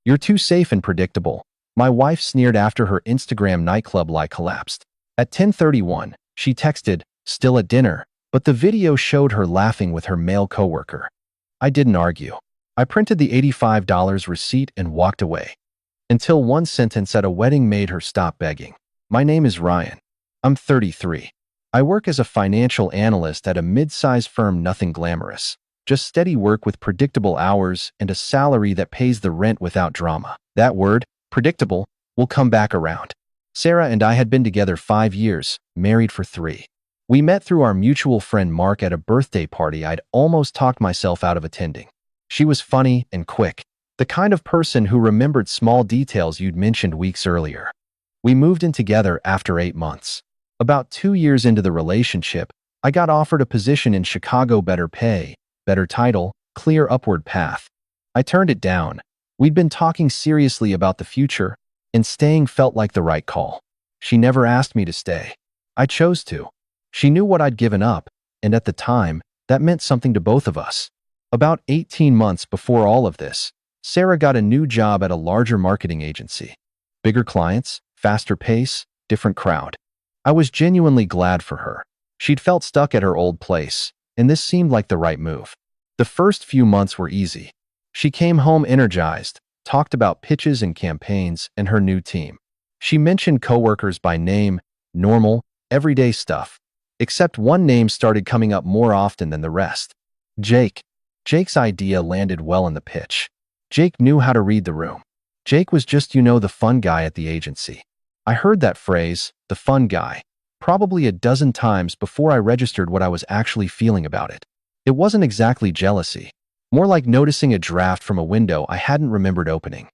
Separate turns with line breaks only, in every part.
You're too safe and predictable. My wife sneered after her Instagram nightclub light collapsed. At 10:31, she texted, still at dinner, but the video showed her laughing with her male coworker. I didn't argue. I printed the $85 receipt and walked away. Until one sentence at a wedding made her stop begging. My name is Ryan. I'm 33. I work as a financial analyst at a mid-sized firm, nothing glamorous. Just steady work with predictable hours and a salary that pays the rent without drama. That word, predictable, will come back around. Sarah and I had been together 5 years, married for 3. We met through our mutual friend Mark at a birthday party I'd almost talked myself out of attending. She was funny and quick, the kind of person who remembered small details you'd mentioned weeks earlier. We moved in together after 8 months. About 2 years into the relationship, I got offered a position in Chicago, better pay, better title, clear upward path. I turned it down. We'd been talking seriously about the future, and staying felt like the right call. She never asked me to stay. I chose to. She knew what I'd given up, and at the time, that meant something to both of us. About 18 months before all of this, Sarah got a new job at a larger marketing agency. Bigger clients, faster pace, different crowd. I was genuinely glad for her. She'd felt stuck at her old place, and this seemed like the right move. The first few months were easy. She came home energized, talked about pitches and campaigns and her new team. She mentioned coworkers by name, normal, everyday stuff. Except one name started coming up more often than the rest. Jake. Jake's idea landed well in the pitch. Jake knew how to read the room. Jake was just, the fun guy at the agency. I heard that phrase, the fun guy, probably a dozen times before I registered what I was actually feeling about it. It wasn't exactly jealousy, more like noticing a draft from a window I hadn't remembered opening.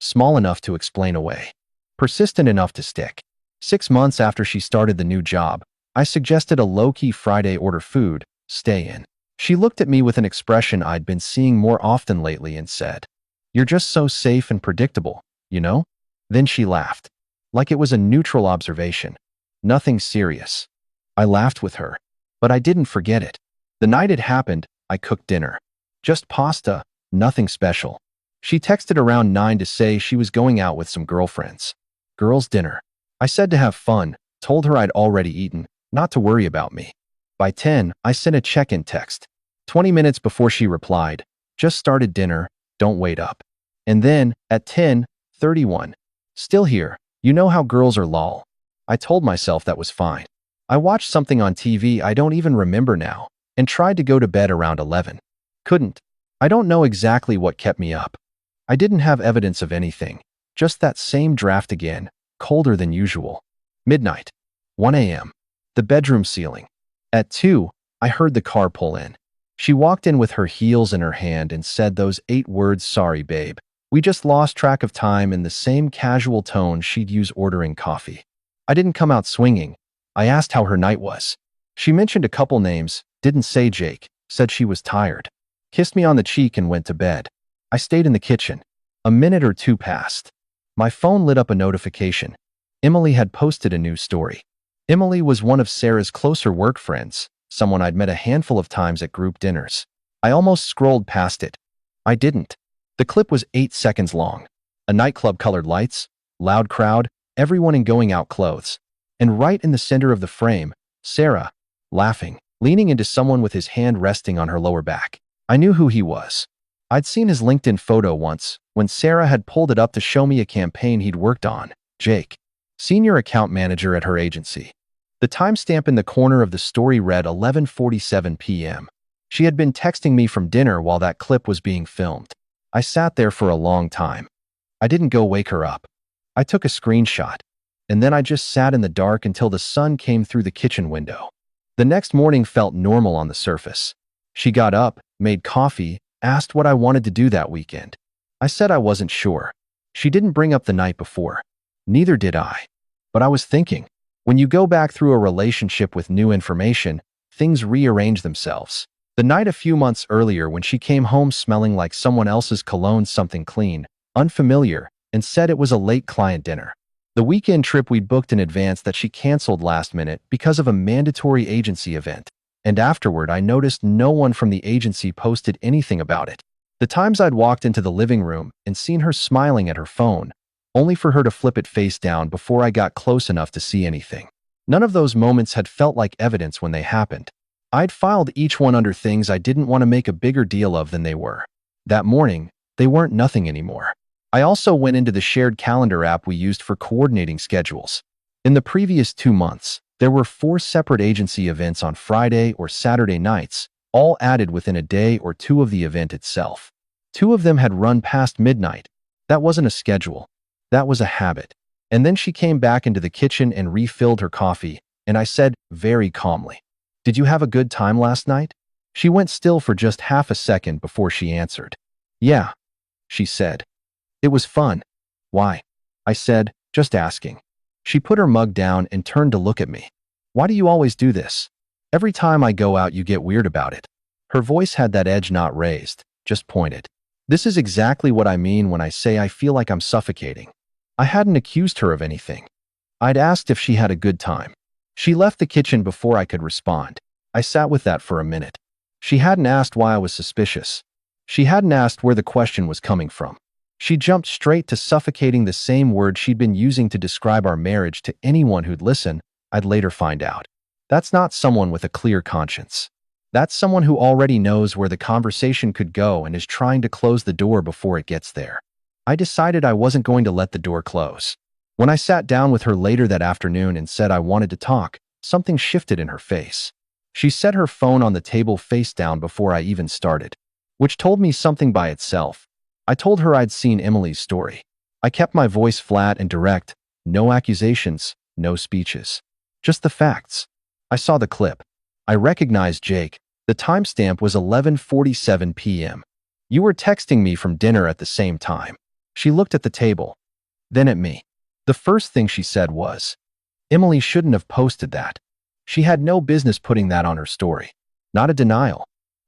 Small enough to explain away. Persistent enough to stick. 6 months after she started the new job, I suggested a low-key Friday order food, stay in. She looked at me with an expression I'd been seeing more often lately and said, "You're just so safe and predictable, you know?" Then she laughed. Like it was a neutral observation. Nothing serious. I laughed with her. But I didn't forget it. The night it happened, I cooked dinner. Just pasta, nothing special. She texted around 9 to say she was going out with some girlfriends. Girls' dinner. I said to have fun, told her I'd already eaten, not to worry about me. By 10, I sent a check-in text. 20 minutes before she replied, "Just started dinner, don't wait up." And then, at 10:31, "Still here, you know how girls are lol." I told myself that was fine. I watched something on TV I don't even remember now, and tried to go to bed around 11. Couldn't. I don't know exactly what kept me up. I didn't have evidence of anything, just that same draft again, colder than usual. Midnight. 1 a.m. The bedroom ceiling. At 2, I heard the car pull in. She walked in with her heels in her hand and said those 8 words, "Sorry, babe. We just lost track of time," in the same casual tone she'd use ordering coffee. I didn't come out swinging. I asked how her night was. She mentioned a couple names, didn't say Jake, said she was tired. Kissed me on the cheek and went to bed. I stayed in the kitchen. A minute or 2 passed. My phone lit up a notification. Emily had posted a new story. Emily was one of Sarah's closer work friends, someone I'd met a handful of times at group dinners. I almost scrolled past it. I didn't. The clip was 8 seconds long. A nightclub, colored lights, loud crowd, everyone in going-out clothes. And right in the center of the frame, Sarah, laughing, leaning into someone with his hand resting on her lower back. I knew who he was. I'd seen his LinkedIn photo once, when Sarah had pulled it up to show me a campaign he'd worked on. Jake, senior account manager at her agency. The timestamp in the corner of the story read 11:47 p.m. She had been texting me from dinner while that clip was being filmed. I sat there for a long time. I didn't go wake her up. I took a screenshot, and then I just sat in the dark until the sun came through the kitchen window. The next morning felt normal on the surface. She got up, made coffee, asked what I wanted to do that weekend. I said I wasn't sure. She didn't bring up the night before. Neither did I. But I was thinking, when you go back through a relationship with new information, things rearrange themselves. The night a few months earlier when she came home smelling like someone else's cologne, something clean, unfamiliar, and said it was a late client dinner. The weekend trip we'd booked in advance that she canceled last minute because of a mandatory agency event. And afterward, I noticed no one from the agency posted anything about it. The times I'd walked into the living room and seen her smiling at her phone, only for her to flip it face down before I got close enough to see anything. None of those moments had felt like evidence when they happened. I'd filed each one under things I didn't want to make a bigger deal of than they were. That morning, they weren't nothing anymore. I also went into the shared calendar app we used for coordinating schedules. In the previous 2 months, there were 4 separate agency events on Friday or Saturday nights, all added within a day or 2 of the event itself. 2 of them had run past midnight. That wasn't a schedule. That was a habit. And then she came back into the kitchen and refilled her coffee, and I said, very calmly, "Did you have a good time last night?" She went still for just half a second before she answered. "Yeah," she said. "It was fun." "Why?" I said, just asking. She put her mug down and turned to look at me. "Why do you always do this? Every time I go out, you get weird about it." Her voice had that edge not raised, just pointed. This is exactly what I mean when I say I feel like I'm suffocating. I hadn't accused her of anything. I'd asked if she had a good time. She left the kitchen before I could respond. I sat with that for a minute. She hadn't asked why I was suspicious. She hadn't asked where the question was coming from. She jumped straight to suffocating, the same word she'd been using to describe our marriage to anyone who'd listen, I'd later find out. That's not someone with a clear conscience. That's someone who already knows where the conversation could go and is trying to close the door before it gets there. I decided I wasn't going to let the door close. When I sat down with her later that afternoon and said I wanted to talk, something shifted in her face. She set her phone on the table face down before I even started, which told me something by itself. I told her I'd seen Emily's story. I kept my voice flat and direct, no accusations, no speeches. Just the facts. I saw the clip. I recognized Jake. The timestamp was 11:47 p.m. "You were texting me from dinner at the same time." She looked at the table, then at me. The first thing she said was, "Emily shouldn't have posted that. She had no business putting that on her story." Not a denial.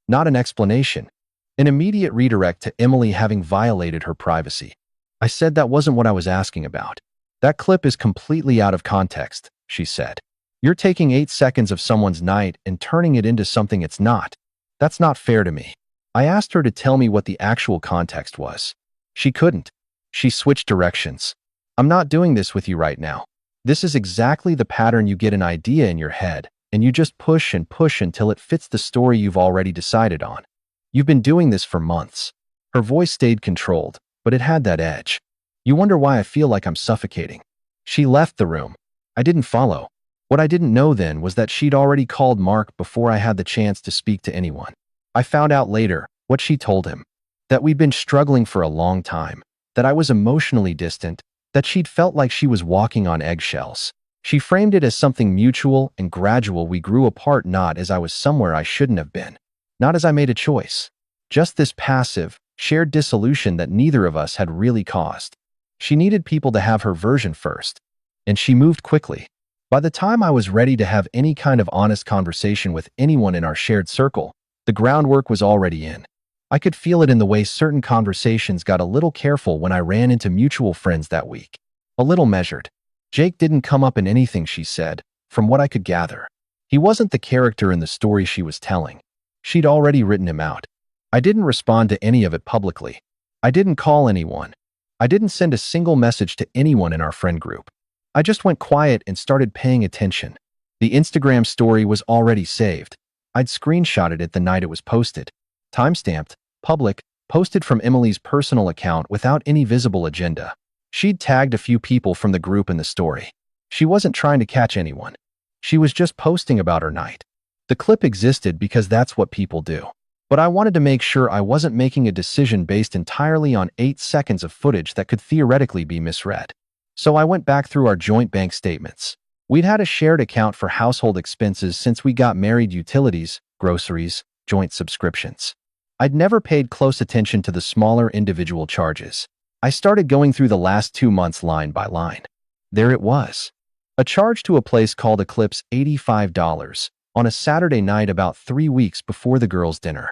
Not an explanation. An immediate redirect to Emily having violated her privacy. I said that wasn't what I was asking about. "That clip is completely out of context," she said. "You're taking 8 seconds of someone's night and turning it into something it's not. That's not fair to me." I asked her to tell me what the actual context was. She couldn't. She switched directions. "I'm not doing this with you right now. This is exactly the pattern. You get an idea in your head, and you just push and push until it fits the story you've already decided on. You've been doing this for months." Her voice stayed controlled, but it had that edge. "You wonder why I feel like I'm suffocating." She left the room. I didn't follow. What I didn't know then was that she'd already called Mark before I had the chance to speak to anyone. I found out later what she told him. That we'd been struggling for a long time. That I was emotionally distant. That she'd felt like she was walking on eggshells. She framed it as something mutual and gradual. We grew apart, not as I was somewhere I shouldn't have been. Not as I made a choice. Just this passive, shared dissolution that neither of us had really caused. She needed people to have her version first. And she moved quickly. By the time I was ready to have any kind of honest conversation with anyone in our shared circle, the groundwork was already in. I could feel it in the way certain conversations got a little careful when I ran into mutual friends that week. A little measured. Jake didn't come up in anything she said, from what I could gather. He wasn't the character in the story she was telling. She'd already written him out. I didn't respond to any of it publicly. I didn't call anyone. I didn't send a single message to anyone in our friend group. I just went quiet and started paying attention. The Instagram story was already saved. I'd screenshotted it the night it was posted. Timestamped, public, posted from Emily's personal account without any visible agenda. She'd tagged a few people from the group in the story. She wasn't trying to catch anyone. She was just posting about her night. The clip existed because that's what people do. But I wanted to make sure I wasn't making a decision based entirely on 8 seconds of footage that could theoretically be misread. So I went back through our joint bank statements. We'd had a shared account for household expenses since we got married: utilities, groceries, joint subscriptions. I'd never paid close attention to the smaller individual charges. I started going through the last 2 months line by line. There it was. A charge to a place called Eclipse, $85, on a Saturday night about 3 weeks before the girls' dinner.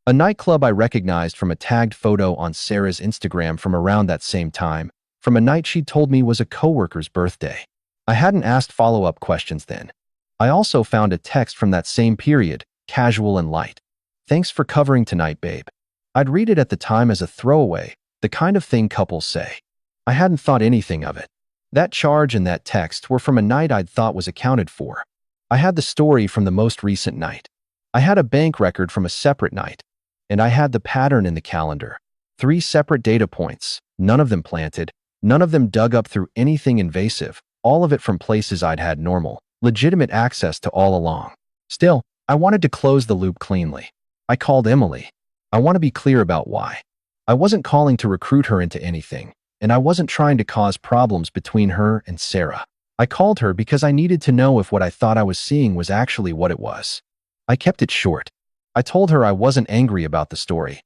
A nightclub I recognized from a tagged photo on Sarah's Instagram from around that same time, from a night she'd told me was a coworker's birthday. I hadn't asked follow-up questions then. I also found a text from that same period, casual and light. "Thanks for covering tonight, babe. I'd read it at the time as a throwaway, the kind of thing couples say. I hadn't thought anything of it. That charge and that text were from a night I'd thought was accounted for. I had the story from the most recent night. I had a bank record from a separate night. And I had the pattern in the calendar. 3 separate data points, none of them planted, none of them dug up through anything invasive, all of it from places I'd had normal, legitimate access to all along. Still, I wanted to close the loop cleanly. I called Emily. I want to be clear about why. I wasn't calling to recruit her into anything, and I wasn't trying to cause problems between her and Sarah. I called her because I needed to know if what I thought I was seeing was actually what it was. I kept it short. I told her I wasn't angry about the story.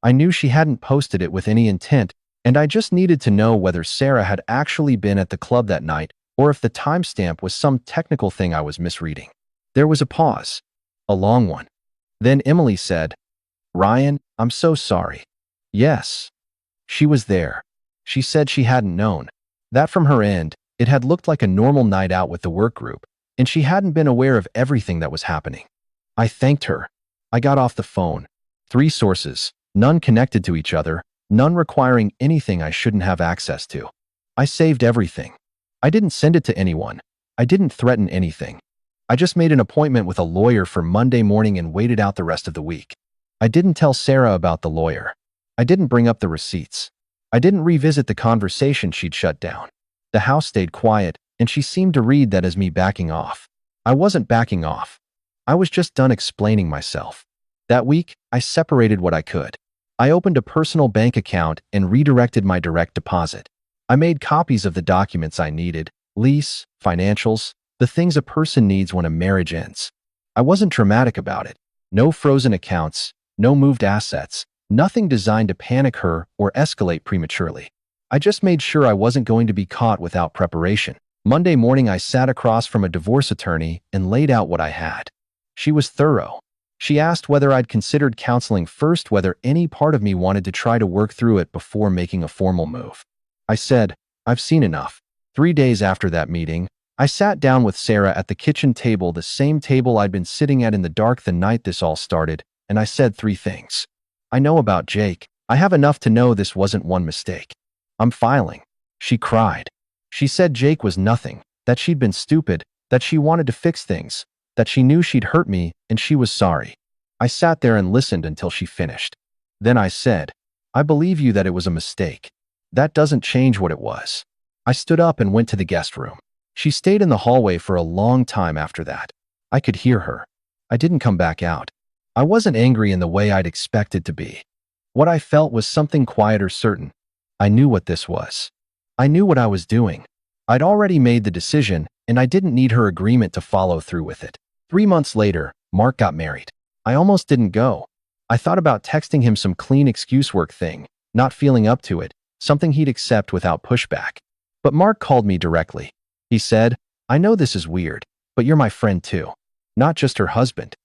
I knew she hadn't posted it with any intent, and I just needed to know whether Sarah had actually been at the club that night or if the timestamp was some technical thing I was misreading. There was a pause. A long one. Then Emily said, "Ryan, I'm so sorry." Yes. She was there. She said she hadn't known. That from her end, it had looked like a normal night out with the work group, and she hadn't been aware of everything that was happening. I thanked her. I got off the phone. 3 sources, none connected to each other, none requiring anything I shouldn't have access to. I saved everything. I didn't send it to anyone. I didn't threaten anything. I just made an appointment with a lawyer for Monday morning and waited out the rest of the week. I didn't tell Sarah about the lawyer. I didn't bring up the receipts. I didn't revisit the conversation she'd shut down. The house stayed quiet, and she seemed to read that as me backing off. I wasn't backing off. I was just done explaining myself. That week, I separated what I could. I opened a personal bank account and redirected my direct deposit. I made copies of the documents I needed, lease, financials, the things a person needs when a marriage ends. I wasn't dramatic about it. No frozen accounts, no moved assets, nothing designed to panic her or escalate prematurely. I just made sure I wasn't going to be caught without preparation. Monday morning, I sat across from a divorce attorney and laid out what I had. She was thorough. She asked whether I'd considered counseling first, whether any part of me wanted to try to work through it before making a formal move. I said, "I've seen enough." 3 days after that meeting, I sat down with Sarah at the kitchen table, the same table I'd been sitting at in the dark the night this all started, and I said 3 things. I know about Jake. I have enough to know this wasn't one mistake. I'm filing. She cried. She said Jake was nothing, that she'd been stupid, that she wanted to fix things, that she knew she'd hurt me, and she was sorry. I sat there and listened until she finished. Then I said, "I believe you that it was a mistake. That doesn't change what it was." I stood up and went to the guest room. She stayed in the hallway for a long time after that. I could hear her. I didn't come back out. I wasn't angry in the way I'd expected to be. What I felt was something quiet or certain. I knew what this was. I knew what I was doing. I'd already made the decision, and I didn't need her agreement to follow through with it. 3 months later, Mark got married. I almost didn't go. I thought about texting him some clean excuse work thing, not feeling up to it, something he'd accept without pushback. But Mark called me directly. He said, "I know this is weird, but you're my friend too, not just her husband.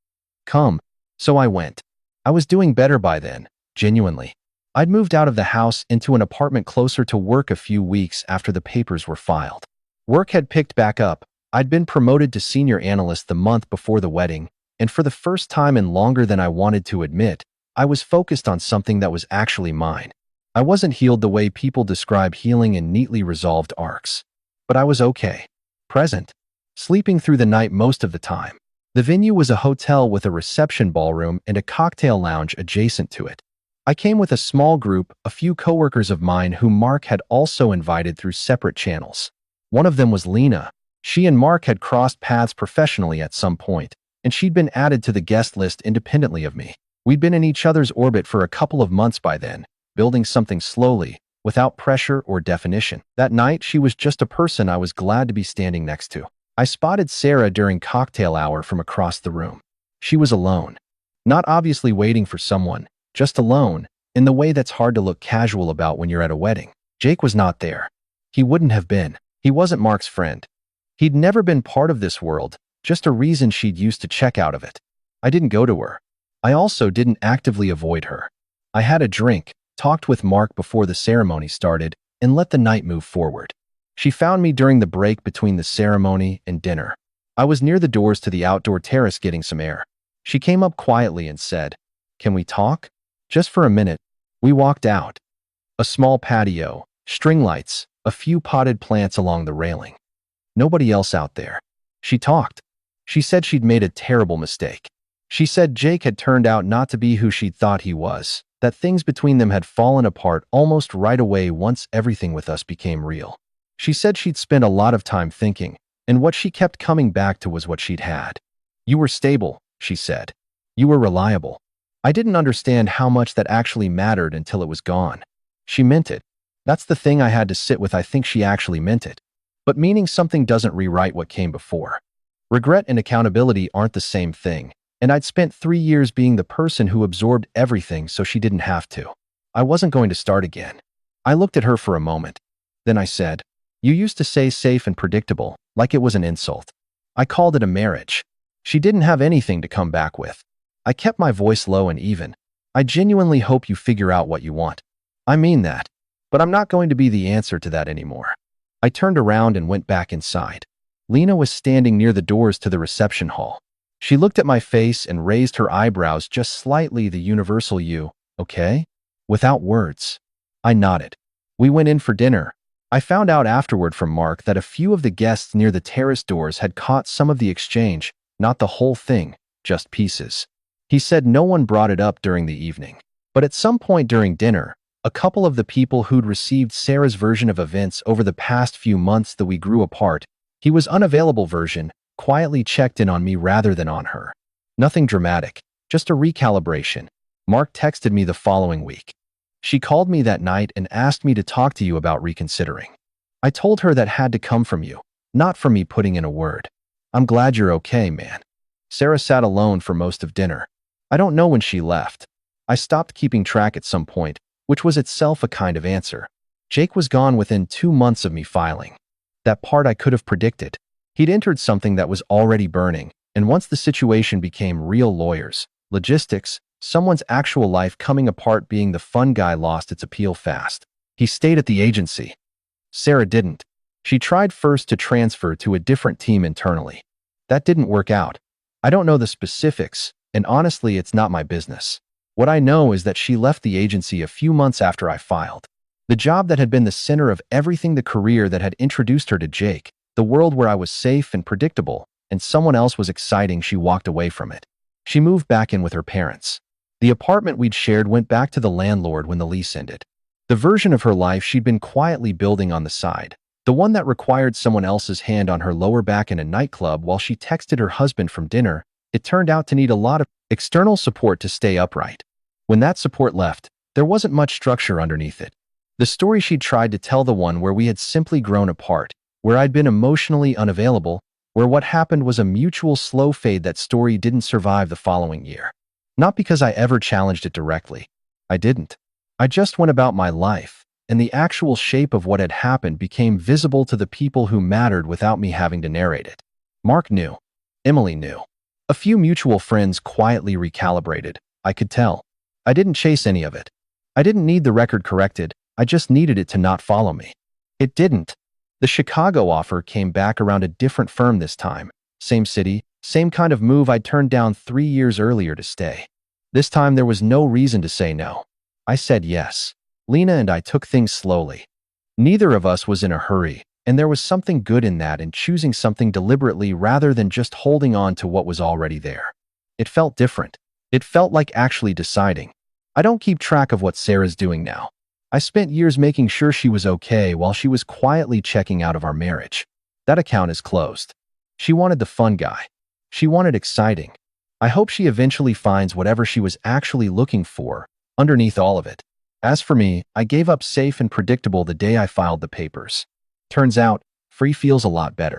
Come." So I went. I was doing better by then, genuinely. I'd moved out of the house into an apartment closer to work a few weeks after the papers were filed. Work had picked back up. I'd been promoted to senior analyst the month before the wedding, and for the first time in longer than I wanted to admit, I was focused on something that was actually mine. I wasn't healed the way people describe healing in neatly resolved arcs. But I was okay. Present. Sleeping through the night most of the time. The venue was a hotel with a reception ballroom and a cocktail lounge adjacent to it. I came with a small group, a few coworkers of mine whom Mark had also invited through separate channels. One of them was Lena. She and Mark had crossed paths professionally at some point, and she'd been added to the guest list independently of me. We'd been in each other's orbit for a couple of months by then, building something slowly, without pressure or definition. That night, she was just a person I was glad to be standing next to. I spotted Sarah during cocktail hour from across the room. She was alone. Not obviously waiting for someone, just alone, in the way that's hard to look casual about when you're at a wedding. Jake was not there. He wouldn't have been. He wasn't Mark's friend. He'd never been part of this world, just a reason she'd used to check out of it. I didn't go to her. I also didn't actively avoid her. I had a drink, talked with Mark before the ceremony started, and let the night move forward. She found me during the break between the ceremony and dinner. I was near the doors to the outdoor terrace getting some air. She came up quietly and said, "Can we talk?" Just for a minute. We walked out. A small patio, string lights, a few potted plants along the railing. Nobody else out there. She talked. She said she'd made a terrible mistake. She said Jake had turned out not to be who she'd thought he was, that things between them had fallen apart almost right away once everything with us became real. She said she'd spent a lot of time thinking, and what she kept coming back to was what she'd had. You were stable, she said. You were reliable. I didn't understand how much that actually mattered until it was gone. She meant it. That's the thing I had to sit with. I think she actually meant it. But meaning something doesn't rewrite what came before. Regret and accountability aren't the same thing, and I'd spent 3 years being the person who absorbed everything so she didn't have to. I wasn't going to start again. I looked at her for a moment. Then I said, "You used to say safe and predictable, like it was an insult. I called it a marriage." She didn't have anything to come back with. I kept my voice low and even. "I genuinely hope you figure out what you want. I mean that. But I'm not going to be the answer to that anymore." I turned around and went back inside. Lena was standing near the doors to the reception hall. She looked at my face and raised her eyebrows just slightly, the universal "You, okay?" Without words. I nodded. We went in for dinner. I found out afterward from Mark that a few of the guests near the terrace doors had caught some of the exchange, not the whole thing, just pieces. He said no one brought it up during the evening. But at some point during dinner, a couple of the people who'd received Sarah's version of events over the past few months that we grew apart, he was unavailable version, quietly checked in on me rather than on her. Nothing dramatic, just a recalibration. Mark texted me the following week. "She called me that night and asked me to talk to you about reconsidering. I told her that had to come from you, not from me putting in a word. I'm glad you're okay, man." Sarah sat alone for most of dinner. I don't know when she left. I stopped keeping track at some point, which was itself a kind of answer. Jake was gone within 2 months of me filing. That part I could have predicted. He'd entered something that was already burning, and once the situation became real, lawyers, logistics, someone's actual life coming apart, being the fun guy lost its appeal fast. He stayed at the agency. Sarah didn't. She tried first to transfer to a different team internally. That didn't work out. I don't know the specifics, and honestly, it's not my business. What I know is that she left the agency a few months after I filed. The job that had been the center of everything, the career that had introduced her to Jake, the world where I was safe and predictable, and someone else was exciting, she walked away from it. She moved back in with her parents. The apartment we'd shared went back to the landlord when the lease ended. The version of her life she'd been quietly building on the side, the one that required someone else's hand on her lower back in a nightclub while she texted her husband from dinner, it turned out to need a lot of external support to stay upright. When that support left, there wasn't much structure underneath it. The story she'd tried to tell, the one where we had simply grown apart, where I'd been emotionally unavailable, where what happened was a mutual slow fade, that story didn't survive the following year. Not because I ever challenged it directly. I didn't. I just went about my life, and the actual shape of what had happened became visible to the people who mattered without me having to narrate it. Mark knew. Emily knew. A few mutual friends quietly recalibrated. I could tell. I didn't chase any of it. I didn't need the record corrected. I just needed it to not follow me. It didn't. The Chicago offer came back around a different firm this time. Same city, same kind of move I'd turned down 3 years earlier to stay. This time there was no reason to say no. I said yes. Lena and I took things slowly. Neither of us was in a hurry, and there was something good in that, in choosing something deliberately rather than just holding on to what was already there. It felt different. It felt like actually deciding. I don't keep track of what Sarah's doing now. I spent years making sure she was okay while she was quietly checking out of our marriage. That account is closed. She wanted the fun guy. She wanted exciting. I hope she eventually finds whatever she was actually looking for underneath all of it. As for me, I gave up safe and predictable the day I filed the papers. Turns out, free feels a lot better.